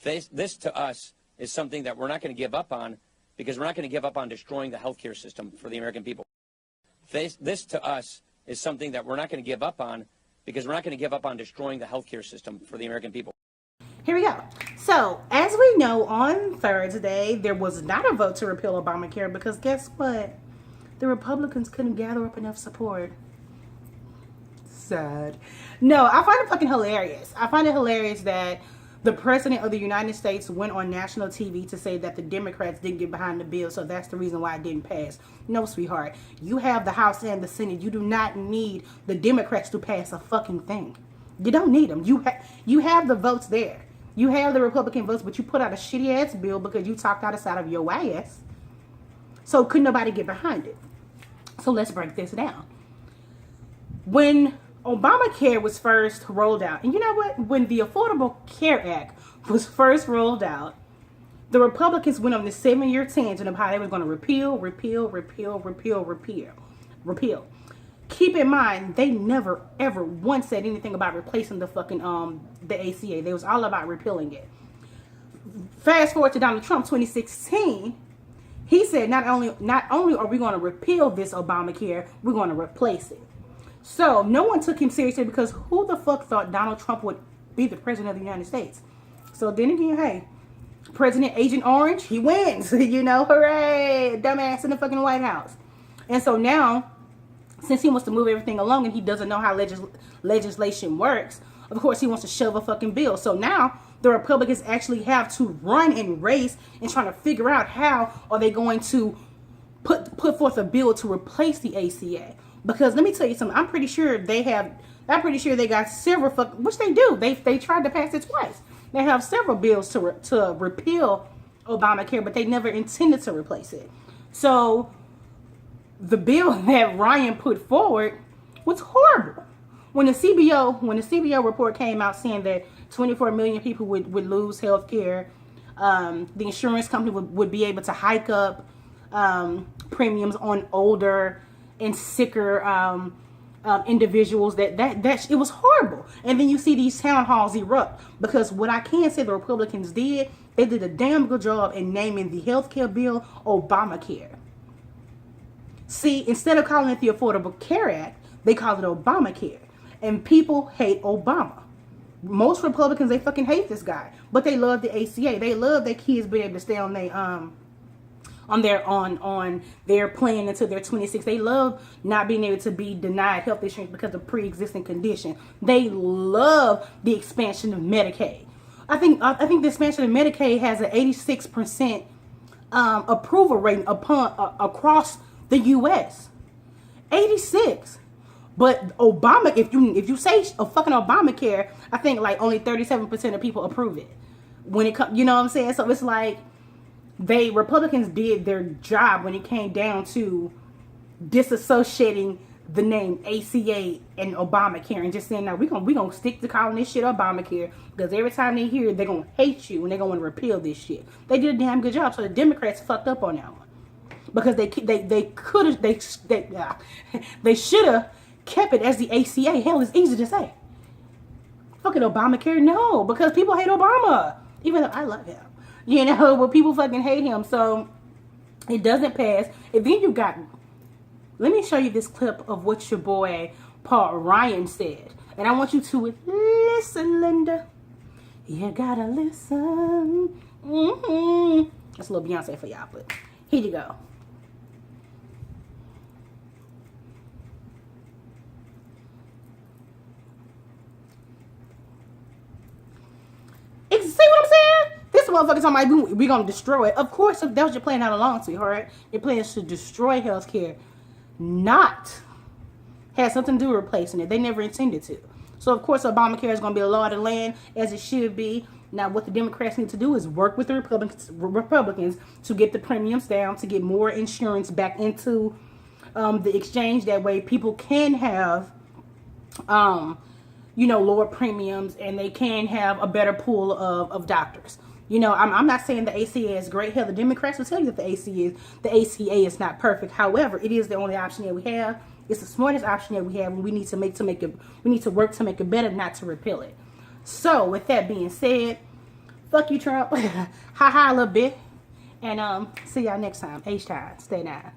This to us is something that we're not going to give up on, because we're not going to give up on destroying the healthcare system for the American people. This to us is something that we're not going to give up on, because we're not going to give up on destroying the healthcare system for the American people. Here we go. So, as we know, on Thursday, there was not a vote to repeal Obamacare because guess what? The Republicans couldn't gather up enough support. Sad. No, I find it fucking hilarious. I find it hilarious that the President of the United States went on national TV to say that the Democrats didn't get behind the bill, so that's the reason why it didn't pass. No, sweetheart. You have the House and the Senate. You do not need the Democrats to pass a fucking thing. You don't need them. You have the votes there. You have the Republican votes, but you put out a shitty ass bill because you talked out the side of your ass. So couldn't nobody get behind it. So let's break this down. When Obamacare was first rolled out, and you know what? When the Affordable Care Act was first rolled out, the Republicans went on this 7-year tangent of how they were going to repeal. Keep in mind, they never ever once said anything about replacing the fucking the ACA. They was all about repealing it. Fast forward to Donald Trump 2016, he said not only are we going to repeal this Obamacare, we're going to replace it. So no one took him seriously because who the fuck thought Donald Trump would be the president of the United States? So then again, hey, President Agent Orange, he wins. You know, hooray, dumbass in the fucking White House. And so now, since he wants to move everything along and he doesn't know how legislation works, of course he wants to shove a fucking bill. So now the Republicans actually have to run and race and trying to figure out how are they going to put forth a bill to replace the ACA. Because let me tell you something, I'm pretty sure they got several which they do. They tried to pass it twice. They have several bills to repeal Obamacare, but they never intended to replace it. So the bill that Ryan put forward was horrible. When the CBO report came out saying that 24 million people would lose health care, the insurance company would be able to hike up premiums on older and sicker individuals, that it was horrible. And then you see these town halls erupt because what I can say the Republicans did, they did a damn good job in naming the health care bill Obamacare. See, instead of calling it the Affordable Care Act, they call it Obamacare. And people hate Obama. Most Republicans, they fucking hate this guy. But they love the ACA. They love their kids being able to stay on their plan until they're 26. They love not being able to be denied health insurance because of pre-existing condition. They love the expansion of Medicaid. I think the expansion of Medicaid has an 86% approval rate across the U.S. 86. But Obama, if you say a fucking Obamacare, I think like only 37% of people approve it. When it comes, you know what I'm saying? So it's like Republicans did their job when it came down to disassociating the name ACA and Obamacare and just saying, now we're gonna stick to calling this shit Obamacare because every time they hear it, they're gonna hate you and they're gonna want to repeal this shit. They did a damn good job. So the Democrats fucked up on that one because they should have kept it as the ACA. Hell, it's easy to say. Fucking Obamacare, no, because people hate Obama, even though I love him. You know, but people fucking hate him, so it doesn't pass. And then you got, let me show you this clip of what your boy Paul Ryan said. And I want you to listen, Linda. You gotta listen. That's a little Beyonce for y'all, but here you go. See what I'm saying? This motherfucker's talking about we're going to destroy it. Of course, that was your plan all along, sweetheart. Your plan is to destroy healthcare, not have something to do with replacing it. They never intended to. So, of course, Obamacare is going to be a law of the land, as it should be. Now, what the Democrats need to do is work with the Republicans to get the premiums down, to get more insurance back into the exchange. That way, people can have lower premiums and they can have a better pool of doctors. You know, I'm not saying the ACA is great. Hell, the Democrats will tell you that the ACA is not perfect. However, it is the only option that we have. It's the smartest option that we have, and we need to work to make it better, not to repeal it. So, with that being said, Fuck you, Trump. Ha ha, a little bit. And see y'all next time. H time. Stay down.